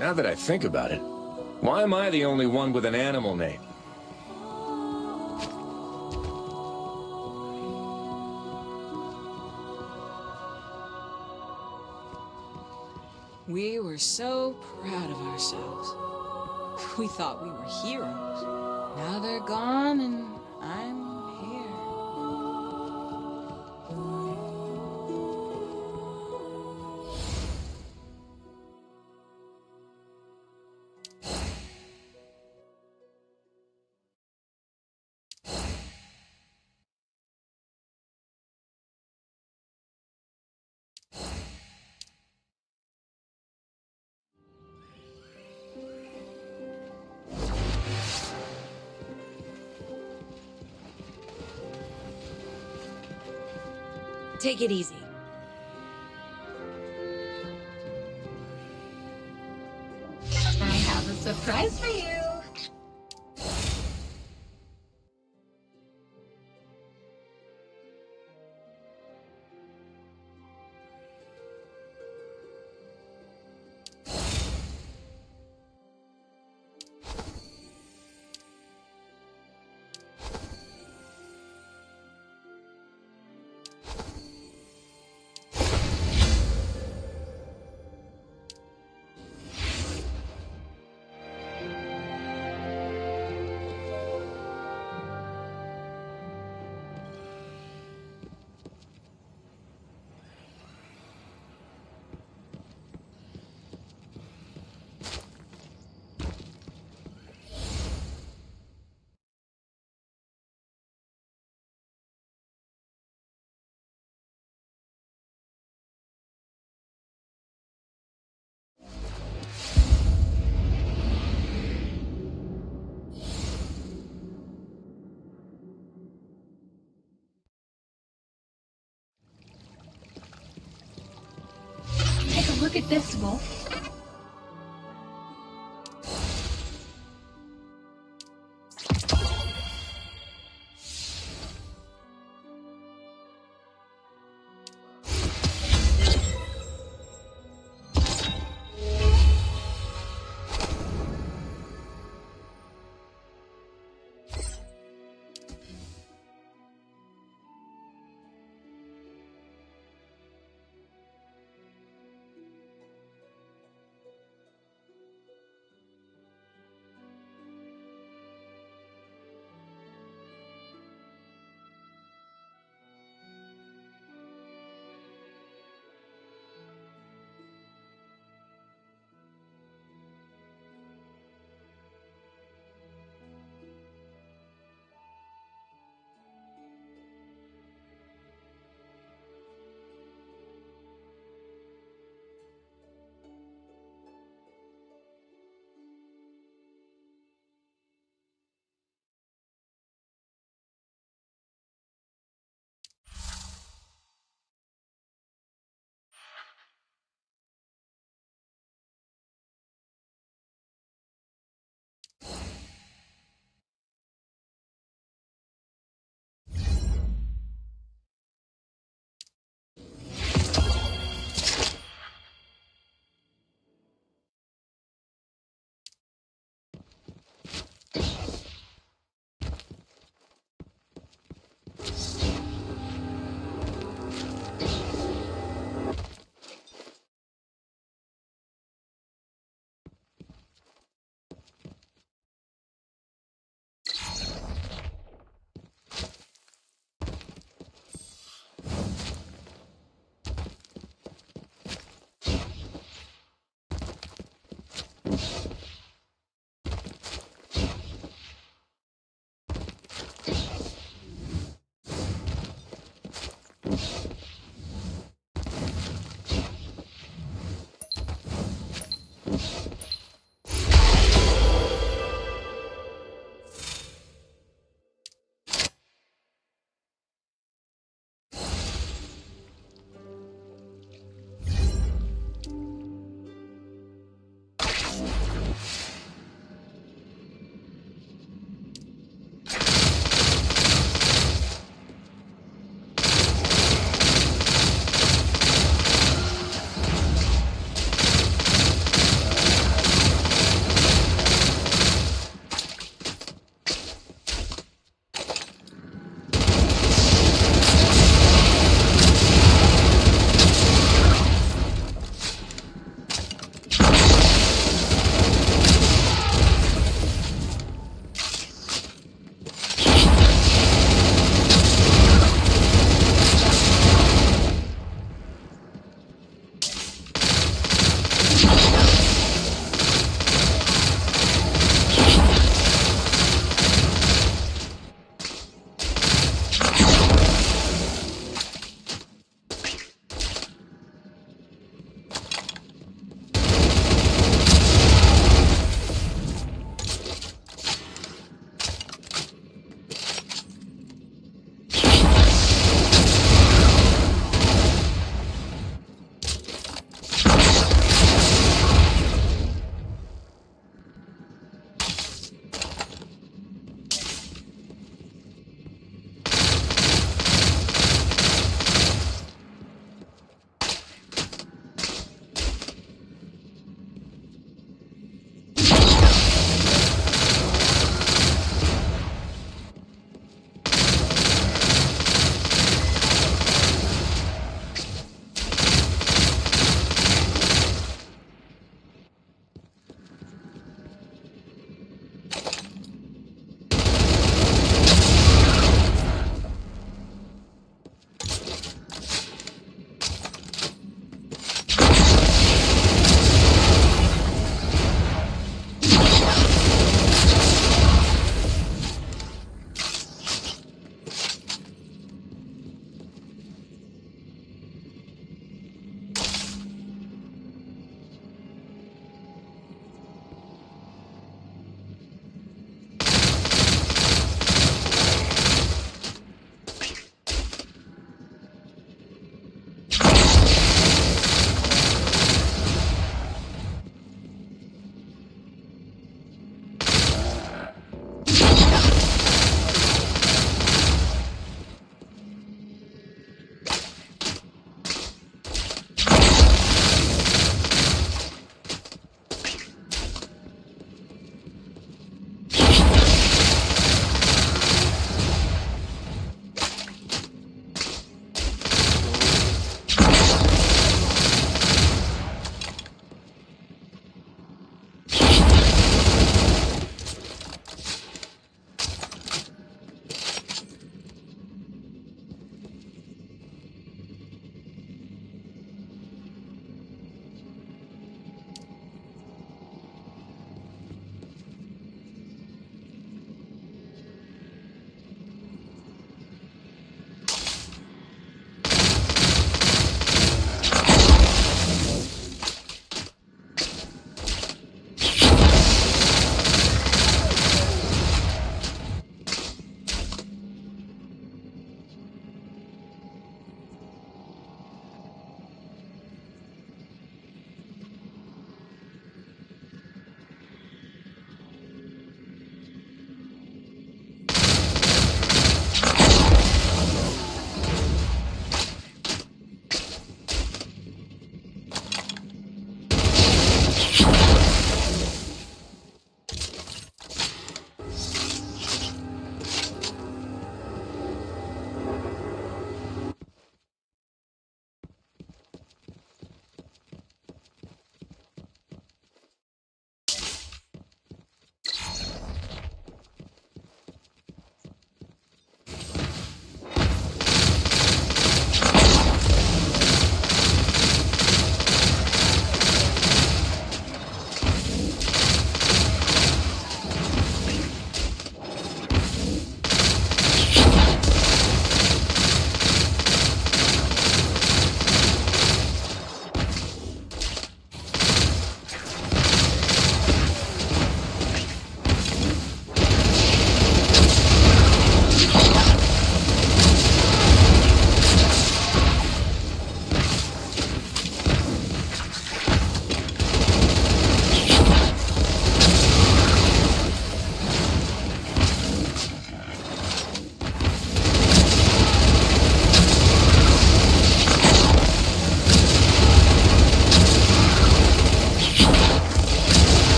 Now that I think about it, why am I the only one with an animal name? We were so proud of ourselves. We thought we were heroes. Now they're gone and I'm here. Take it easy. I have a surprise for you. Take a look at this, Wolf.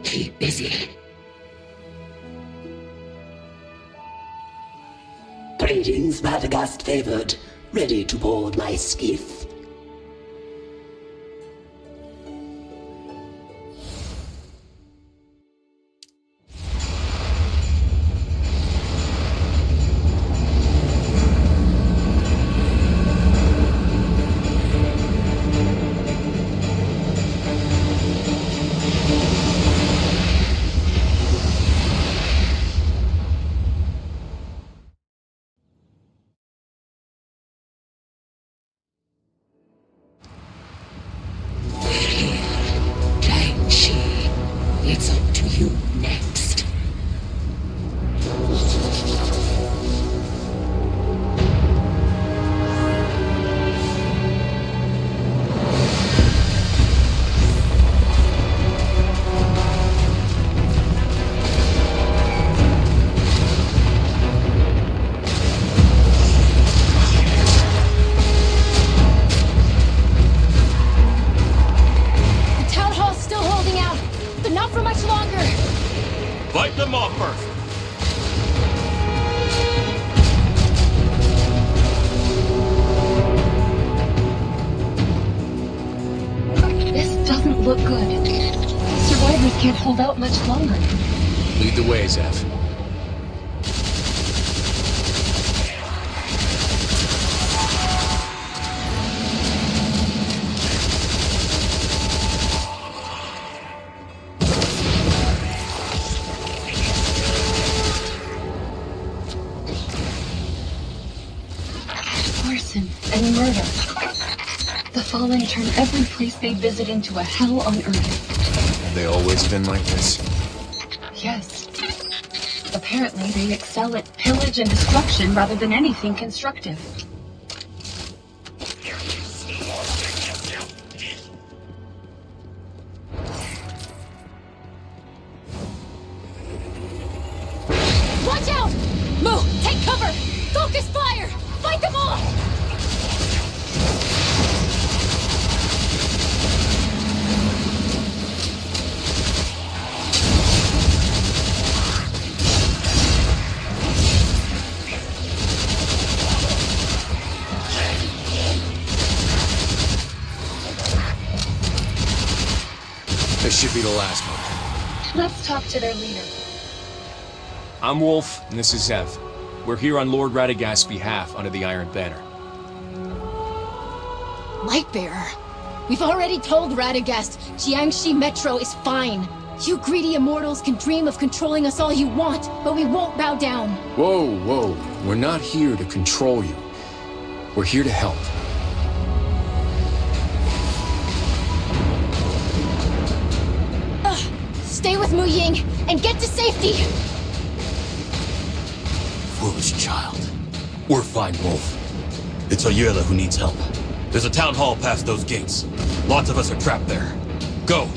keep busy. Greetings, Radagast favored. Ready to board my skiff. Shang-Chi, it's up to you next. Town Hall's still holding out, but not for much longer. Fight them off first! This doesn't look good. Survivors can't hold out much longer. Lead the way, Zev. Arson and murder. The Fallen turn every place they visit into a hell on Earth. Have they always been like this? Yes. Apparently, they excel at pillage and destruction rather than anything constructive. Watch out! Moo, take cover! Focus fire! Fight them all! This should be the last one. Let's talk to their leader. I'm Wolf, and this is Zev. We're here on Lord Radagast's behalf under the Iron Banner. Lightbearer. We've already told Radagast Jiangxi Metro is fine. You greedy immortals can dream of controlling us all you want, but we won't bow down. Whoa, whoa. We're not here to control you. We're here to help. Stay with Mu Ying and get to safety! Foolish child. We're fine, Wolf. It's Oyela who needs help. There's a town hall past those gates. Lots of us are trapped there. Go!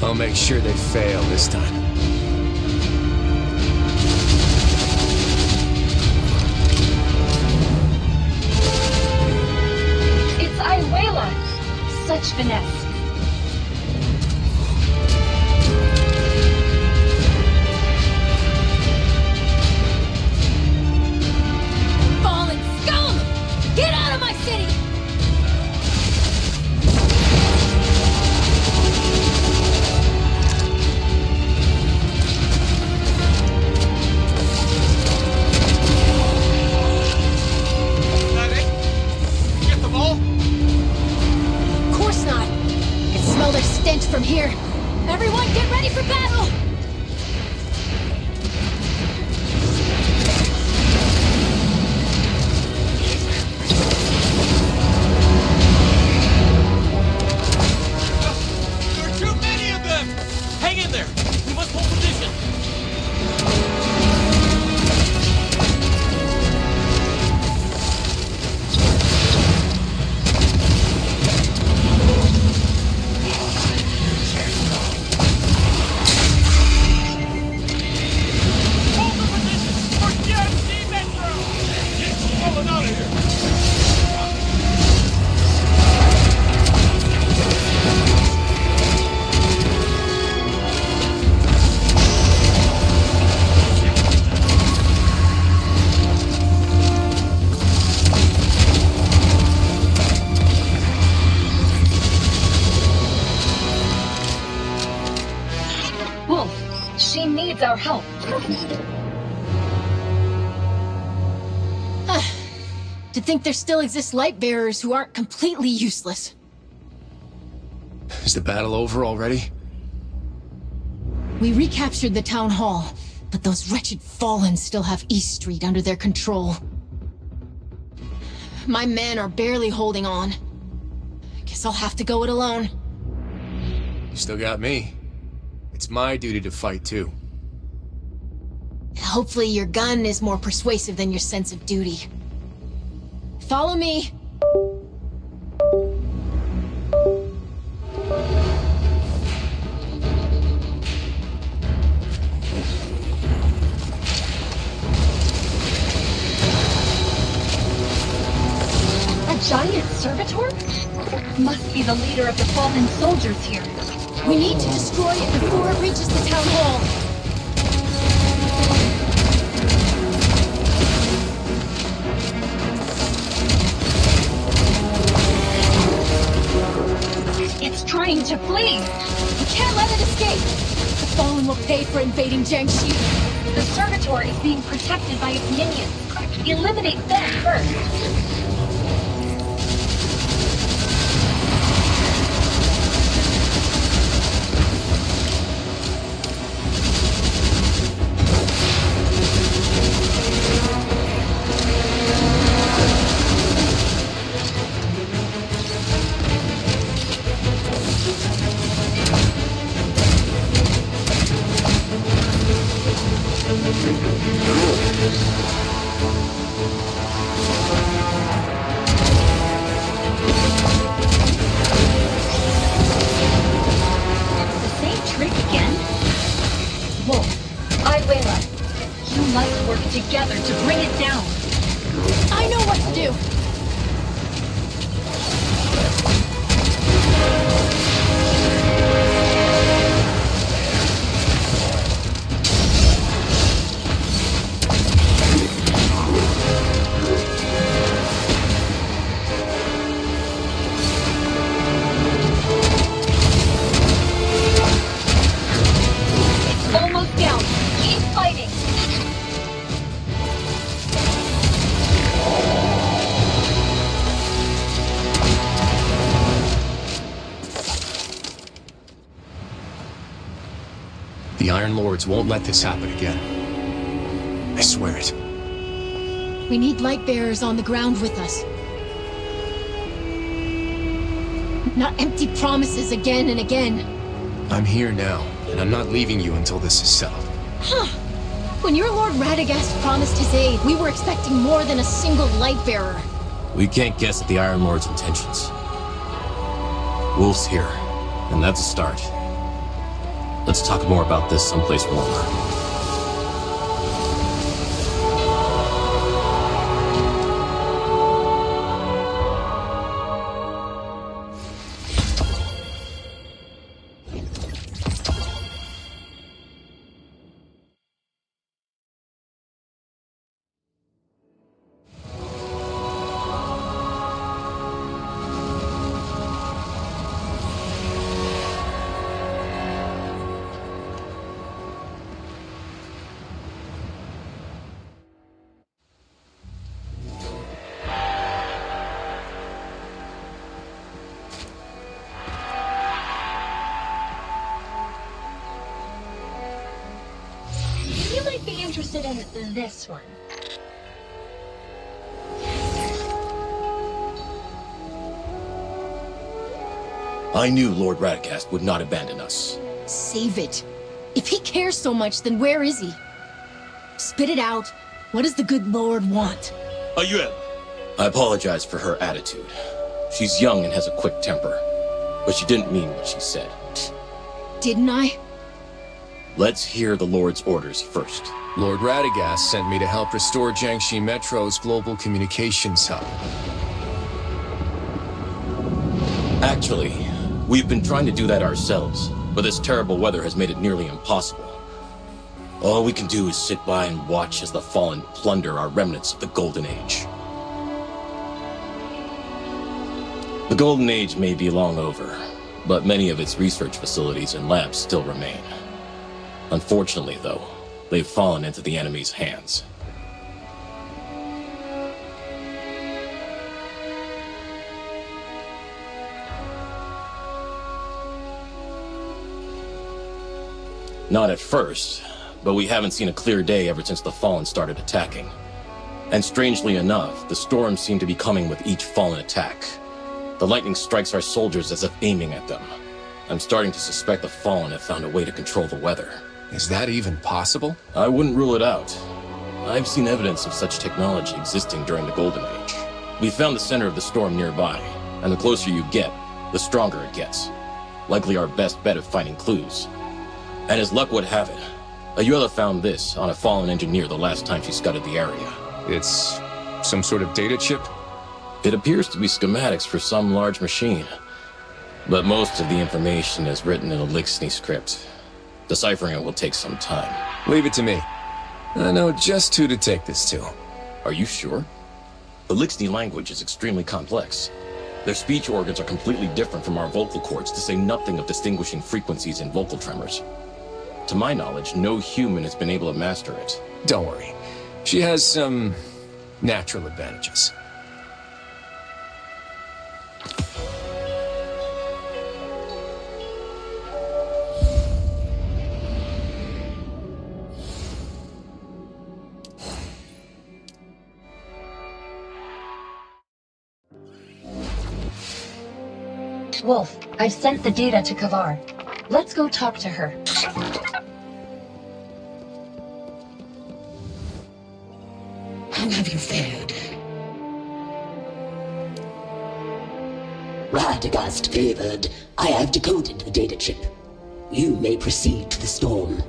I'll make sure they fail this time. It's Iwela! Such finesse. Fallen scum! Get out of my city! our help. To think there still exist light bearers who aren't completely useless. Is the battle over already? We recaptured the town hall, but those wretched Fallen still have East Street under their control. My men are barely holding on. Guess I'll have to go it alone. You still got me. It's my duty to fight too. Hopefully your gun is more persuasive than your sense of duty. Follow me. A giant servitor? Must be the leader of the fallen soldiers here. We need to destroy it before it reaches the town hall. It's trying to flee! We can't let it escape! The Fallen will pay for invading Jiangxi. The servitor is being protected by its minions. Eliminate them first. Together to bring it down. I know what to do. It's almost down. Keep fighting. The Iron Lords won't let this happen again. I swear it. We need light bearers on the ground with us. Not empty promises again and again. I'm here now, and I'm not leaving you until this is settled. Huh. When your Lord Radagast promised his aid, we were expecting more than a single light bearer. We can't guess at the Iron Lord's intentions. Wolf's here, and that's a start. Let's talk more about this someplace warmer. You might be interested in this one. I knew Lord Radagast would not abandon us. Save it. If he cares so much, then where is he? Spit it out. What does the good Lord want? Ayuel! I apologize for her attitude. She's young and has a quick temper. But she didn't mean what she said. Didn't I? Let's hear the Lord's orders first. Lord Radagast sent me to help restore Jiangxi Metro's global communications hub. Actually, we've been trying to do that ourselves, but this terrible weather has made it nearly impossible. All we can do is sit by and watch as the Fallen plunder our remnants of the Golden Age. The Golden Age may be long over, but many of its research facilities and labs still remain. Unfortunately, though, they've fallen into the enemy's hands. Not at first, but we haven't seen a clear day ever since the Fallen started attacking. And strangely enough, the storms seem to be coming with each Fallen attack. The lightning strikes our soldiers as if aiming at them. I'm starting to suspect the Fallen have found a way to control the weather. Is that even possible? I wouldn't rule it out. I've seen evidence of such technology existing during the Golden Age. We found the center of the storm nearby, and the closer you get, the stronger it gets. Likely our best bet of finding clues. And as luck would have it, Ayula found this on a Fallen engineer the last time she scouted the area. It's some sort of data chip? It appears to be schematics for some large machine. But most of the information is written in a Lixni script. Deciphering it will take some time. Leave it to me. I know just who to take this to. Are you sure? The Lixni language is extremely complex. Their speech organs are completely different from our vocal cords, to say nothing of distinguishing frequencies in vocal tremors. To my knowledge, no human has been able to master it. Don't worry. She has some natural advantages. Wolf, I've sent the data to Kavar. Let's go talk to her. How have you fared? Radagast favored. I have decoded the data chip. You may proceed to the storm.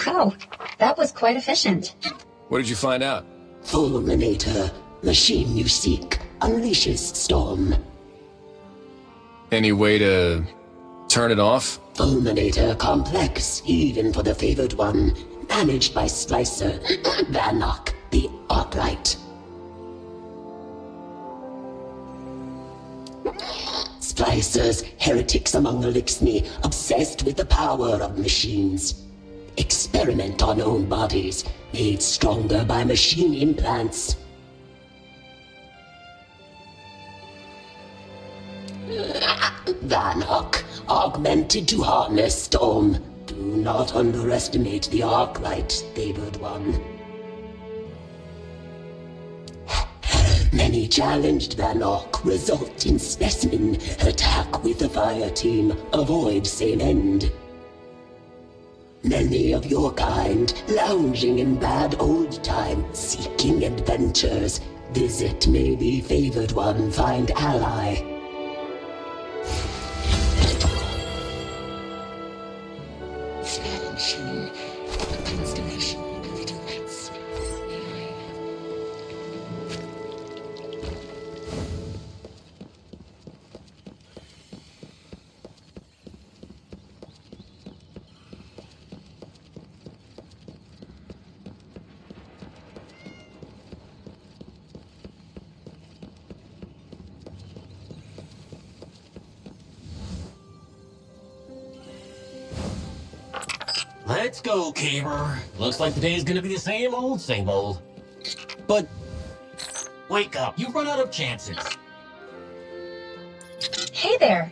Wow, that was quite efficient. What did you find out? Fulminator, machine you seek, unleashes storm. Any way to turn it off? Fulminator complex, even for the favored one. Managed by Slicer, Vanok, the Arclight. Splicers, heretics among the Lixni, obsessed with the power of machines. Experiment on own bodies, made stronger by machine implants. Vanok, augmented to harness storm. Do not underestimate the Arclight, favored one. Many challenged Vanok, result in specimen. Attack with the fire team, avoid same end. Many of your kind, lounging in bad old time, seeking adventures. Visit maybe favored one, find ally. Let's go, Kaber. Looks like the day's gonna be the same old, same old. But wake up, you've run out of chances. Hey there.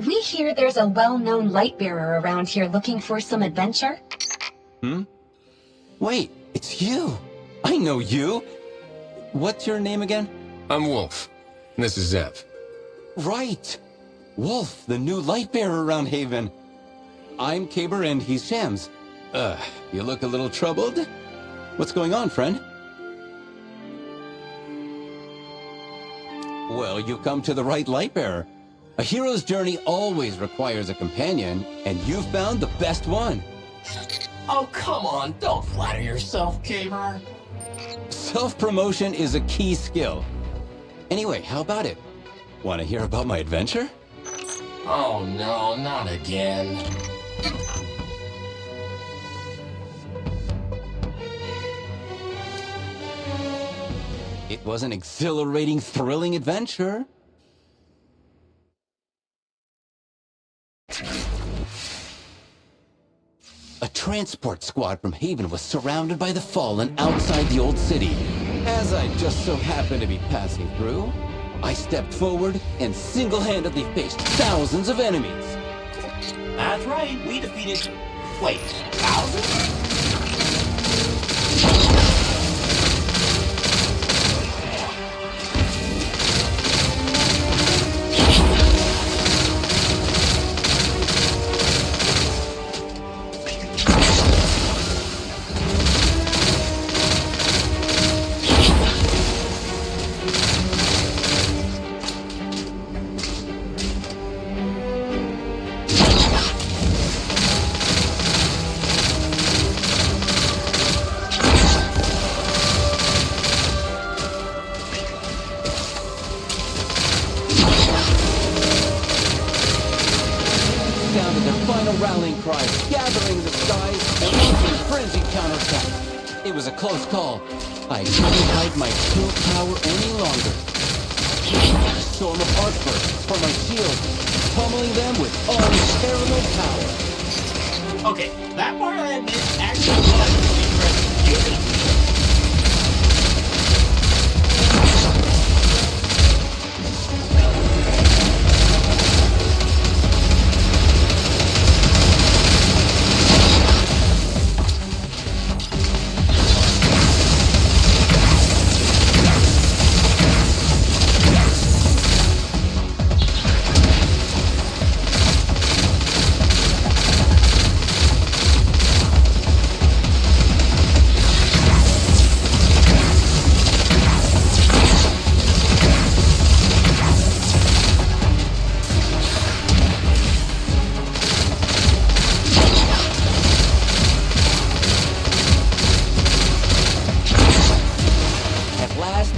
We hear there's a well-known light bearer around here looking for some adventure. Wait, it's you. I know you. What's your name again? I'm Wolf. And this is Zev. Right. Wolf, the new light bearer around Haven. I'm Kaber and he's Shams. You look a little troubled. What's going on, friend? Well, you've come to the right light bearer. A hero's journey always requires a companion, and you've found the best one. Oh, come on, don't flatter yourself, Kaber. Self-promotion is a key skill. Anyway, how about it? Want to hear about my adventure? Oh no, not again. It was an exhilarating, thrilling adventure. A transport squad from Haven was surrounded by the Fallen outside the old city. As I just so happened to be passing through, I stepped forward and single-handedly faced thousands of enemies. That's right, we defeated... Wait, thousands? Sounded their final rallying cry, gathering in the skies and launching a frenzied counterattack. It was a close call. I couldn't hide my true power any longer. A storm of arc bursts from my shield, pummeling them with unparalleled power. Okay, that part I admit actually was impressive.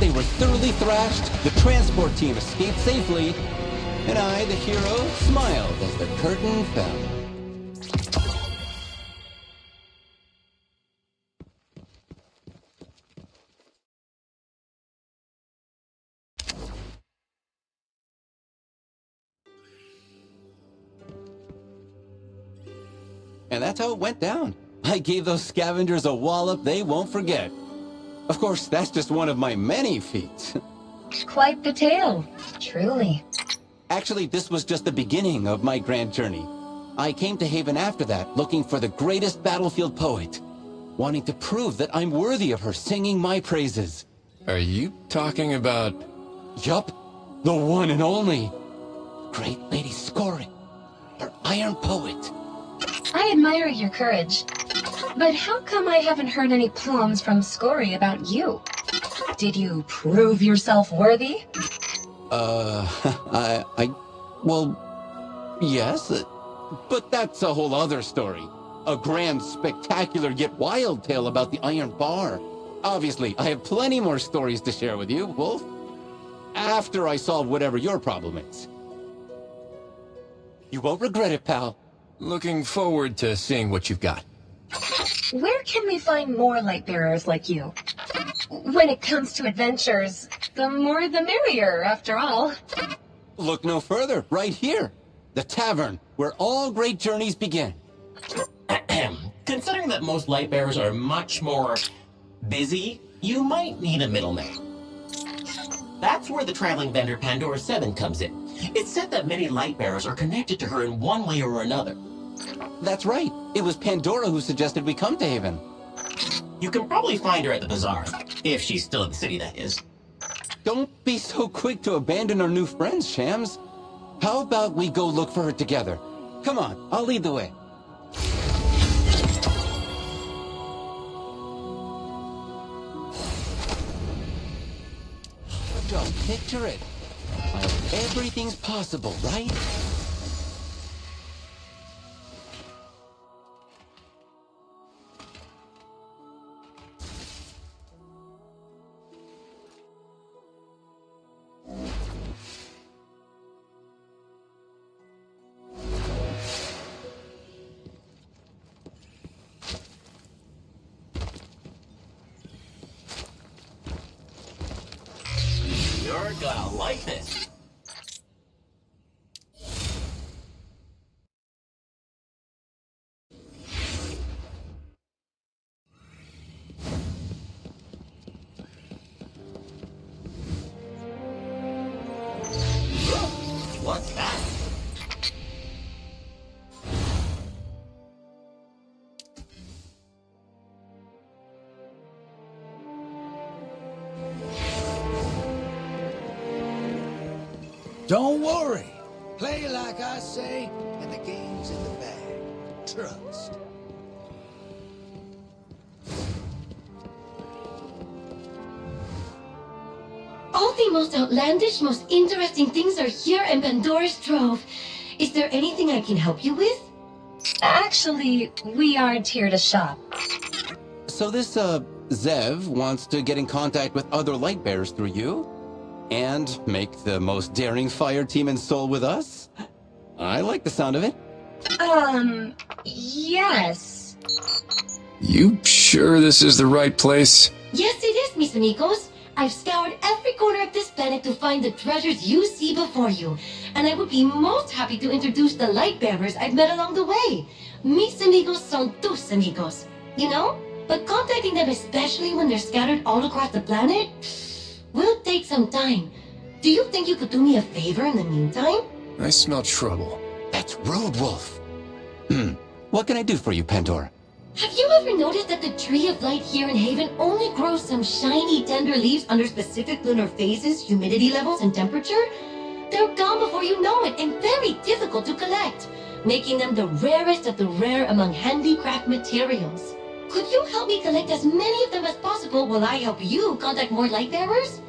They were thoroughly thrashed, the transport team escaped safely, and I, the hero, smiled as the curtain fell. And that's how it went down. I gave those scavengers a wallop they won't forget. Of course, that's just one of my many feats. Quite the tale, truly. Actually, this was just the beginning of my grand journey. I came to Haven after that, looking for the greatest battlefield poet, wanting to prove that I'm worthy of her singing my praises. Are you talking about... Yup, the one and only. Great Lady Scoring, her Iron Poet. I admire your courage. But how come I haven't heard any poems from Scory about you? Did you prove yourself worthy? Well, yes, but that's a whole other story. A grand, spectacular, yet wild tale about the Iron Bar. Obviously, I have plenty more stories to share with you, Wolf. After I solve whatever your problem is. You won't regret it, pal. Looking forward to seeing what you've got. Where can we find more Lightbearers like you? When it comes to adventures, the more the merrier, after all. Look no further, right here. The tavern, where all great journeys begin. Considering that most Lightbearers are much more busy, you might need a middleman. That's where the traveling vendor Pandora 7 comes in. It's said that many Lightbearers are connected to her in one way or another. That's right. It was Pandora who suggested we come to Haven. You can probably find her at the bazaar. If she's still in the city, that is. Don't be so quick to abandon our new friends, Shams. How about we go look for her together? Come on, I'll lead the way. Just picture it. Everything's possible, right? You're gonna like this. Don't worry. Play like I say, and the game's in the bag. Trust. All the most outlandish, most interesting things are here in Pandora's Trove. Is there anything I can help you with? Actually, we aren't here to shop. So this, Zev wants to get in contact with other Lightbearers through you? And make the most daring fire team in Seoul with us? I like the sound of it. Yes. You sure this is the right place? Yes, it is, mis amigos. I've scoured every corner of this planet to find the treasures you see before you, and I would be most happy to introduce the Lightbearers I've met along the way. Mis amigos son tus amigos, you know? But contacting them, especially when they're scattered all across the planet, will take some time. Do you think you could do me a favor in the meantime? I smell trouble. That's Road Wolf. What can I do for you, Pandora? Have you ever noticed that the Tree of Light here in Haven only grows some shiny, tender leaves under specific lunar phases, humidity levels, and temperature? They're gone before you know it and very difficult to collect, making them the rarest of the rare among handicraft materials. Could you help me collect as many of them as possible while I help you contact more Lightbearers?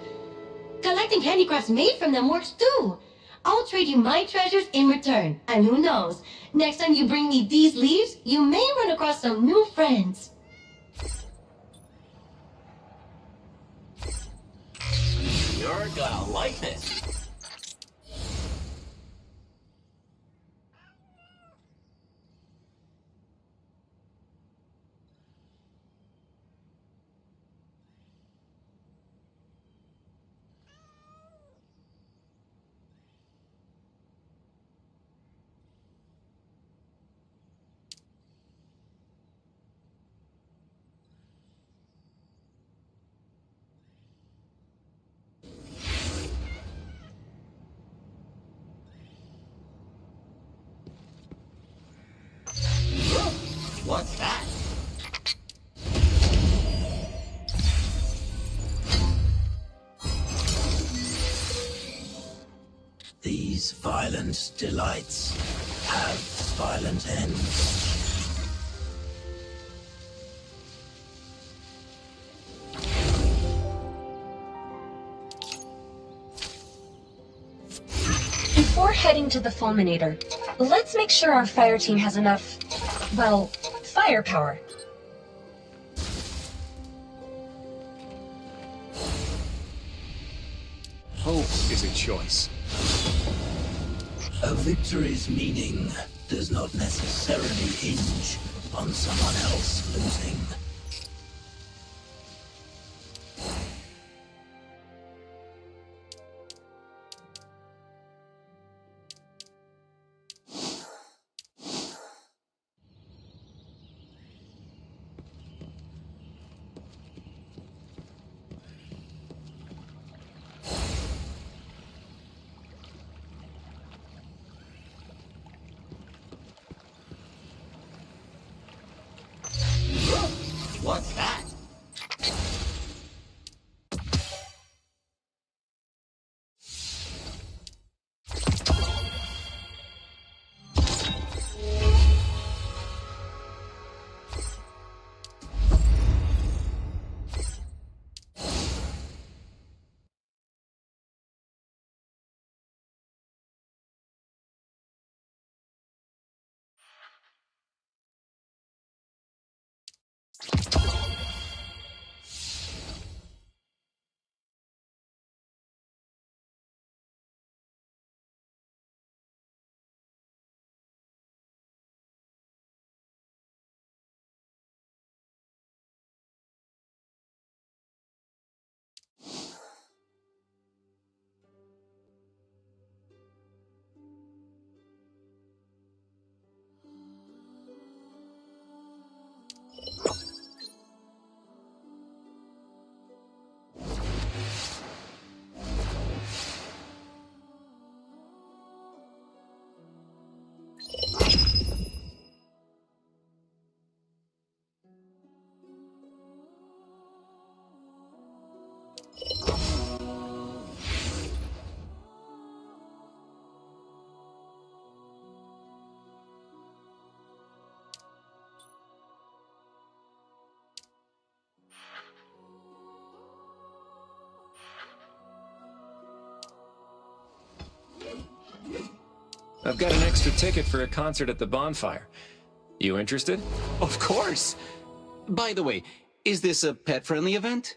Collecting handicrafts made from them works too. I'll trade you my treasures in return, and who knows, next time you bring me these leaves, you may run across some new friends. You're gonna like this. What's that? These violent delights have violent ends. Before heading to the Fulminator, let's make sure our fire team has enough, well, firepower. Hope is a choice. A victory's meaning does not necessarily hinge on someone else losing. I've got an extra ticket for a concert at the bonfire. You interested? Of course! By the way, is this a pet-friendly event?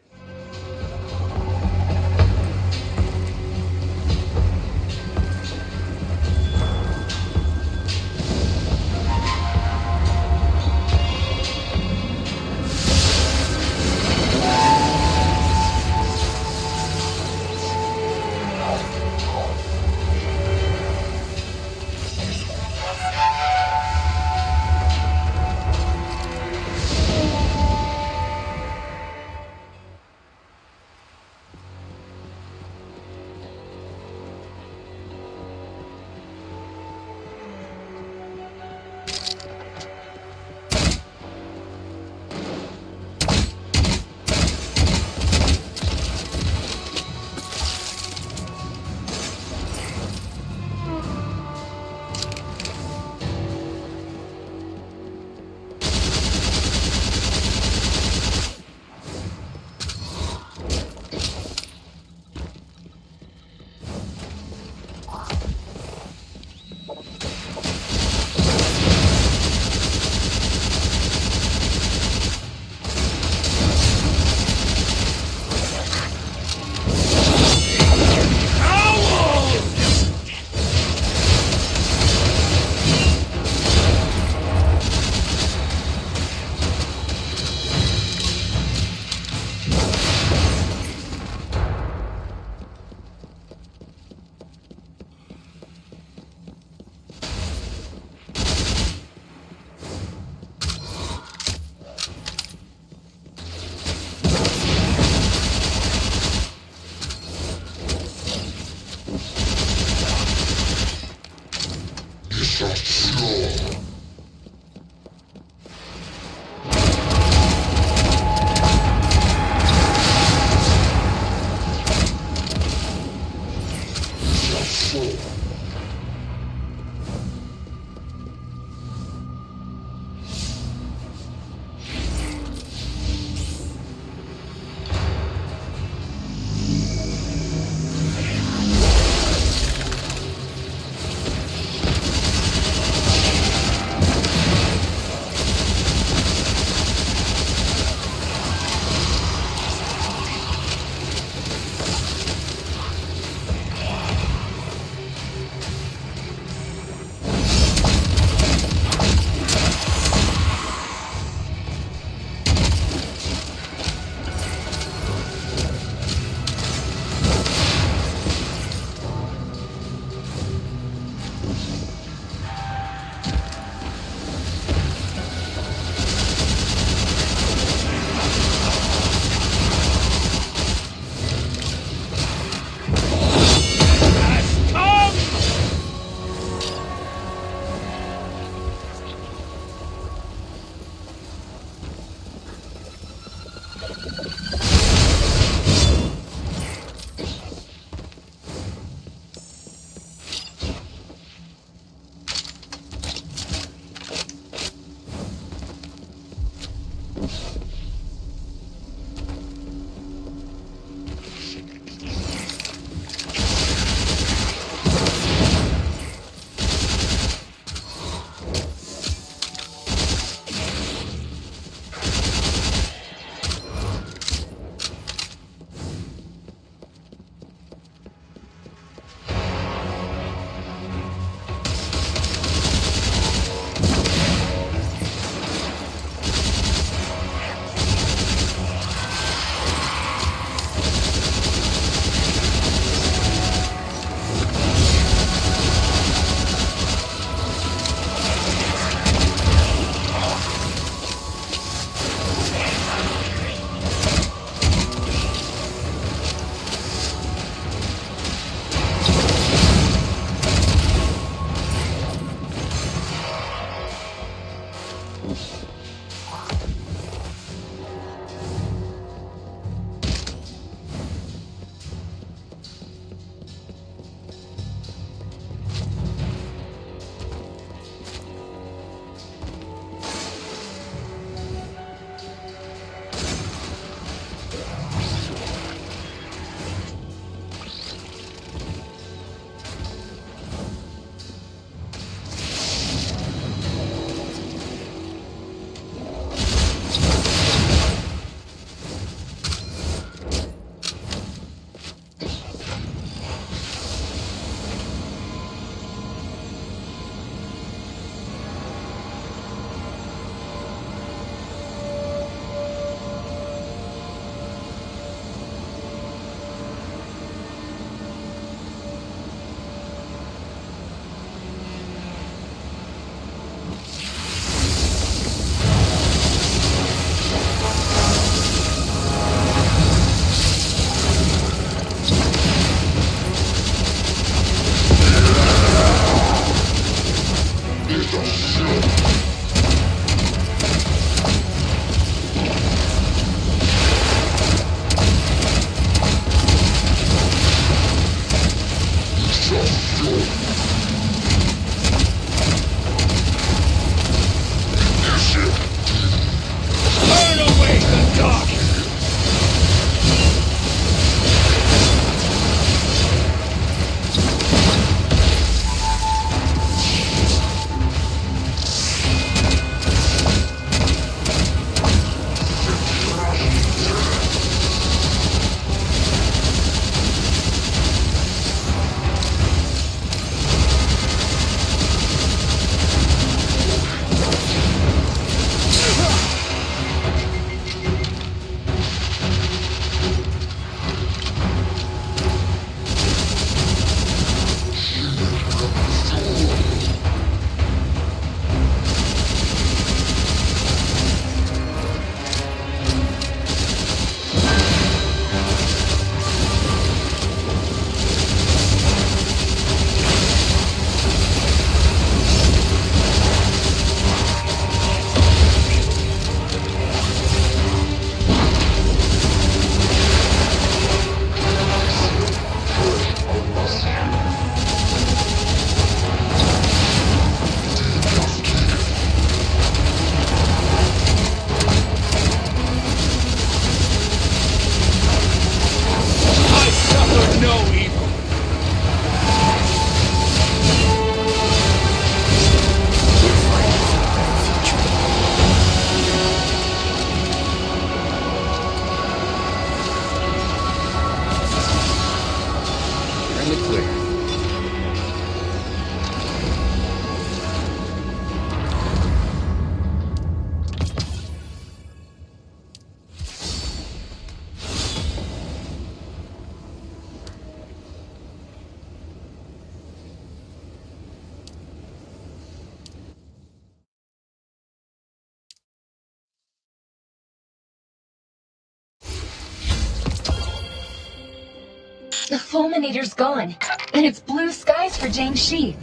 The fulminator's gone, and it's blue skies for Jiangxi.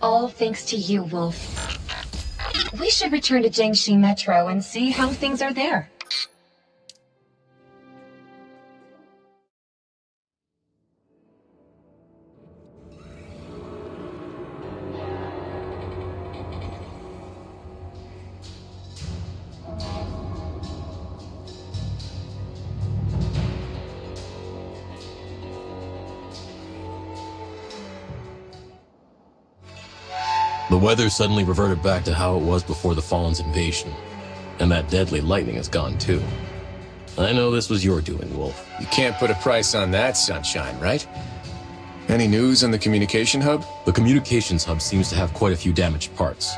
All thanks to you, Wolf. We should return to Jiangxi Metro and see how things are there. The weather suddenly reverted back to how it was before the Fallen's invasion. And that deadly lightning is gone too. I know this was your doing, Wolf. You can't put a price on that, Sunshine, right? Any news on the communication hub? The communications hub seems to have quite a few damaged parts.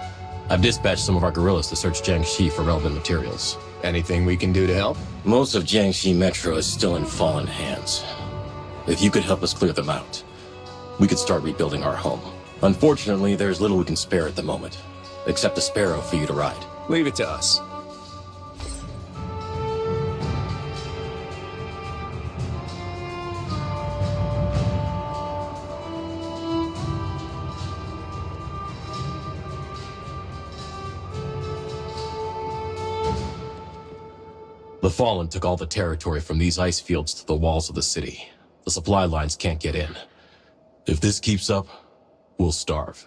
I've dispatched some of our guerrillas to search Jiangxi for relevant materials. Anything we can do to help? Most of Jiangxi Metro is still in Fallen hands. If you could help us clear them out, we could start rebuilding our home. Unfortunately, there's little we can spare at the moment, except a sparrow for you to ride. Leave it to us. The Fallen took all the territory from these ice fields to the walls of the city. The supply lines can't get in. If this keeps up, we'll starve.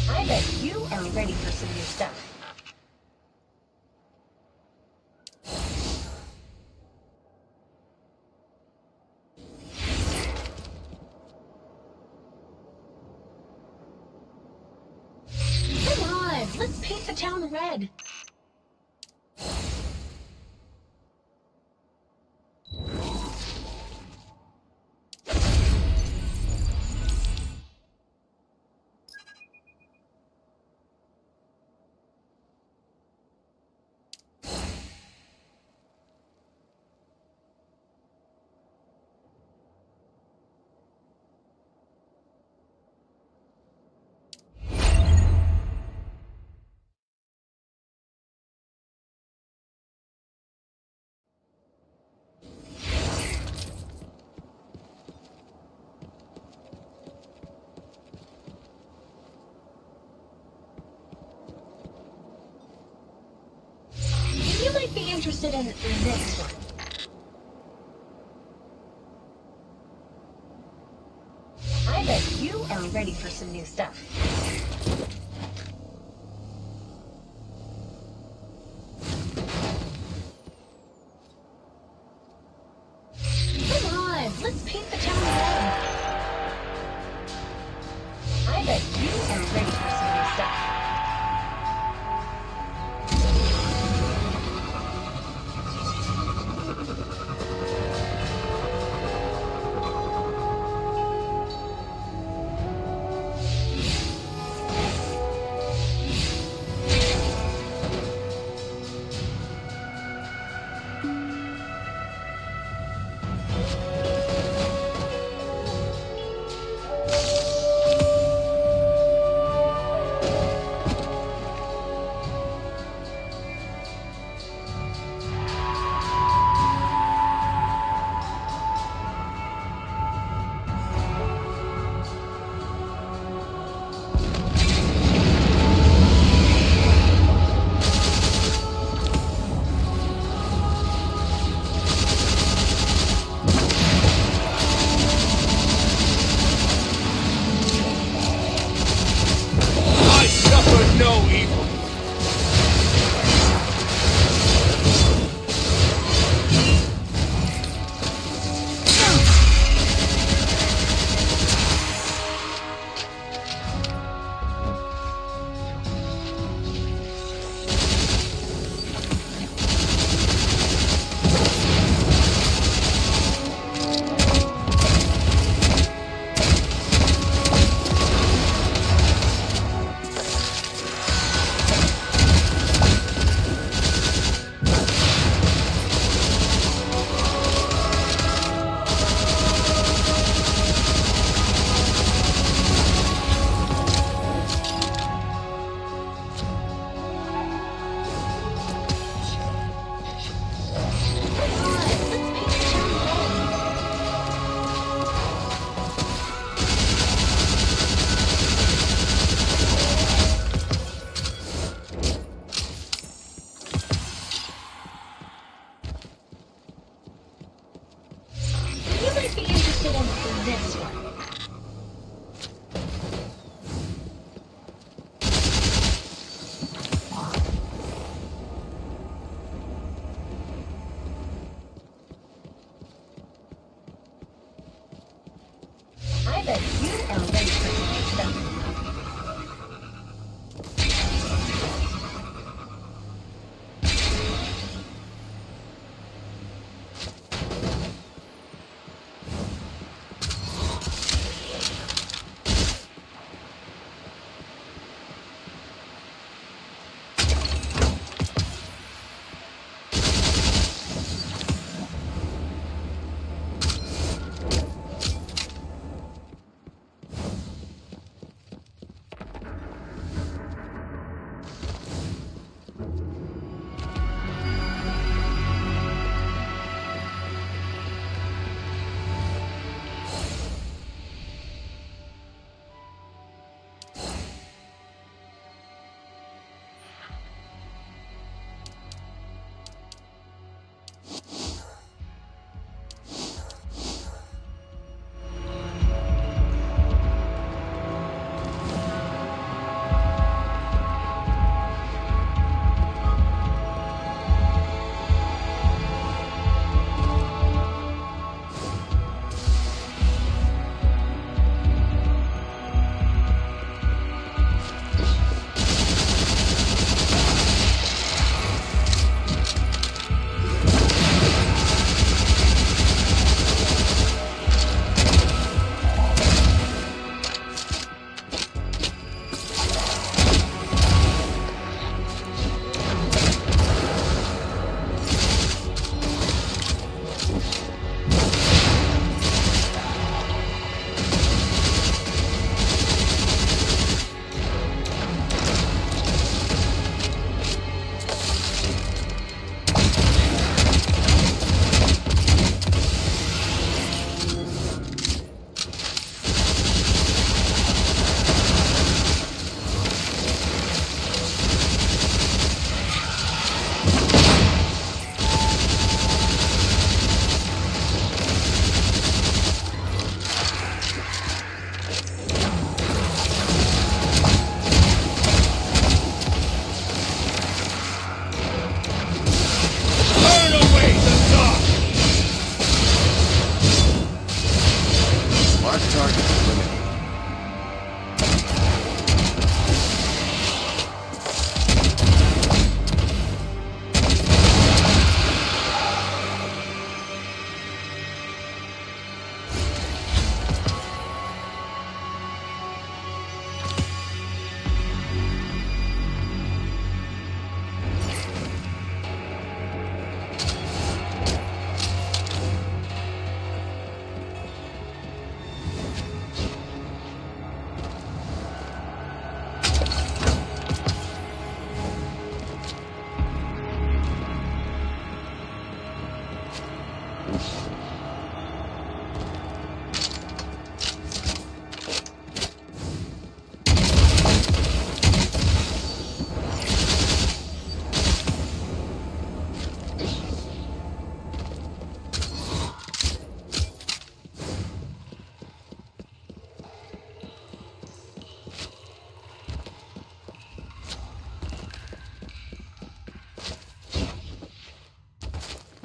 I bet you are ready for some new stuff. Come on, let's paint the town red. You might be interested in this one. I bet you are ready for some new stuff. Come on, let's paint the town red. I bet you are ready for some new stuff.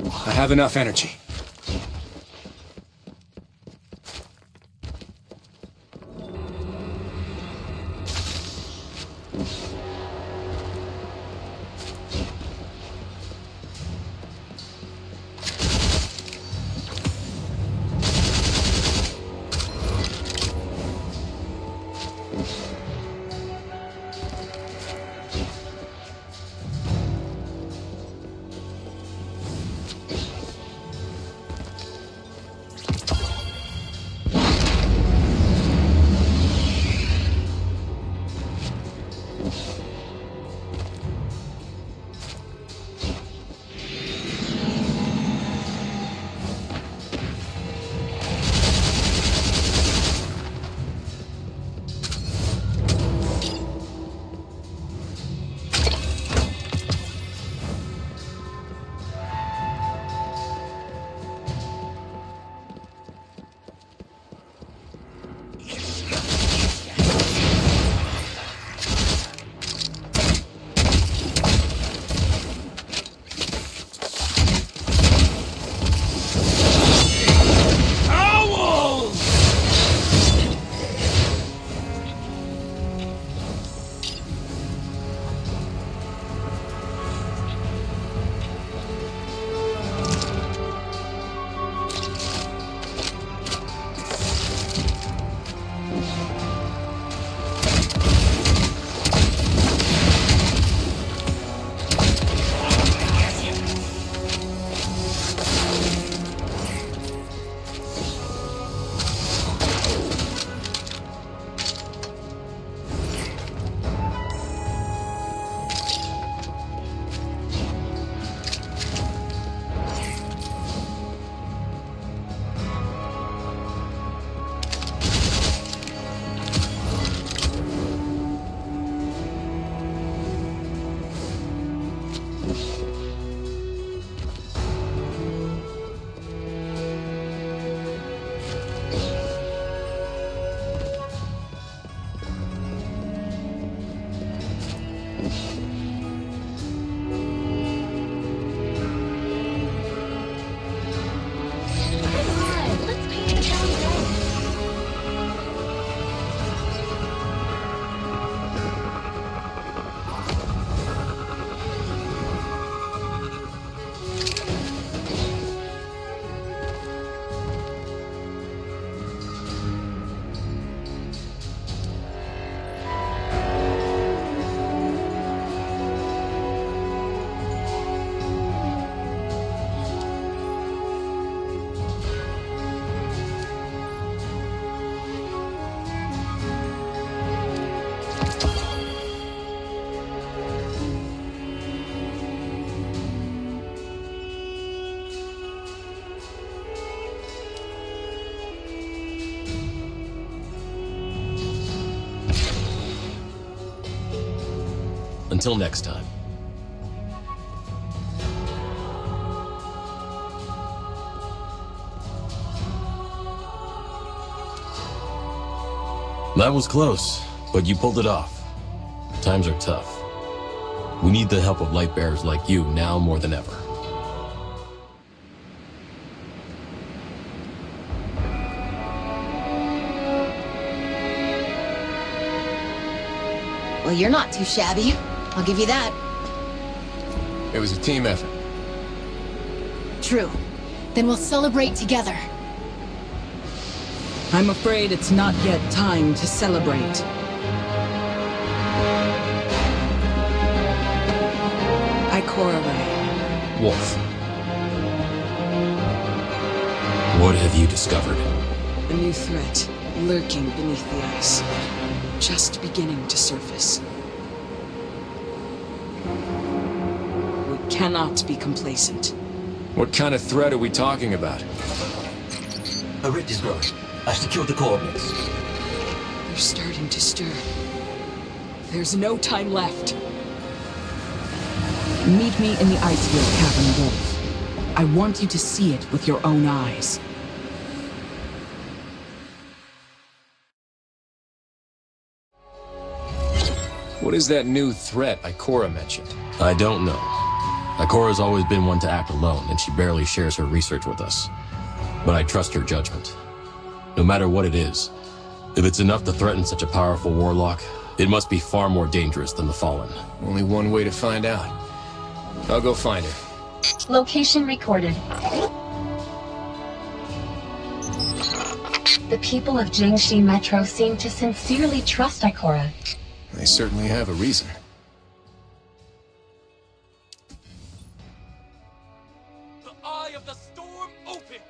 I have enough energy. Until next time. That was close, but you pulled it off. Times are tough. We need the help of light bearers like you now more than ever. Well, you're not too shabby. I'll give you that. It was a team effort. True. Then we'll celebrate together. I'm afraid it's not yet time to celebrate. Ikora Ray. Wolf. What have you discovered? A new threat lurking beneath the ice. Just beginning to surface. We cannot be complacent. What kind of threat are we talking about? A rift is growing. I've secured the coordinates. They're starting to stir. There's no time left. Meet me in the Icefield Cavern, Wolf. I want you to see it with your own eyes. What is that new threat Ikora mentioned? I don't know. Ikora's always been one to act alone, and she barely shares her research with us. But I trust her judgment. No matter what it is, if it's enough to threaten such a powerful warlock, it must be far more dangerous than the Fallen. Only one way to find out. I'll go find her. Location recorded. The people of Jingxi Metro seem to sincerely trust Ikora. They certainly have a reason. The Eye of the Storm opens!